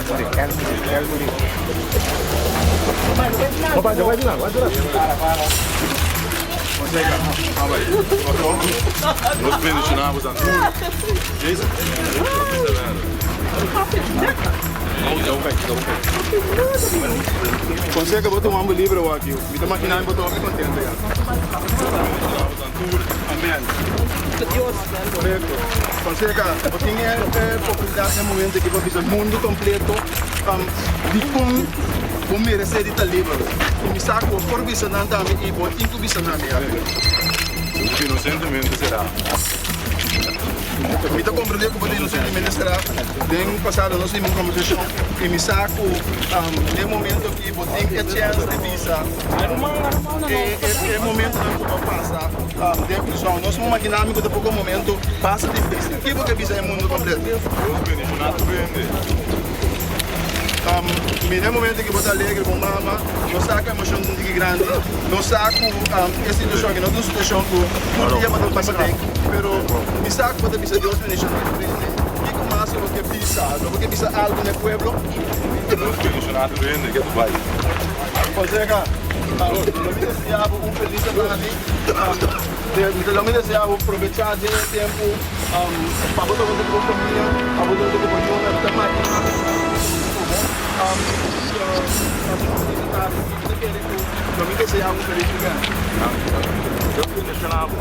Calmuri. Opa, já vai virar, vai virar. Los finish now was on Jason. Consegue botar um âmbito livre aqui. Me dá máquina e botar um contente. Amém. Correto. Consegue botar em oportunidade no momento que você o mundo completo de como merecer de estar livre. E me saco por visão também e botar em visão também. Inocentemente será. Me compreender que você inocentemente será. Tem passado nós temos uma conversação e me saco no momento que você tem a chance de visa. É o momento que você passa de prisão. Nós somos uma dinâmica de pouco momento passa difícil. O que você visa é o mundo completo? No momento que você alegre com mama, não saca a emoção de grande, não saco a situação que não é uma situação que não dia para passar bem, mas me saco para dizer Deus me deixa diferente. E como assim porque pisa algo no pueblo? Consegue? Eu me desejava feliz ano, eu me desejava aproveitar o tempo para botar outra companhia, para botar outra companhia, para mais. Kami kasi ako sa rito ka. Yung pinasya na ako.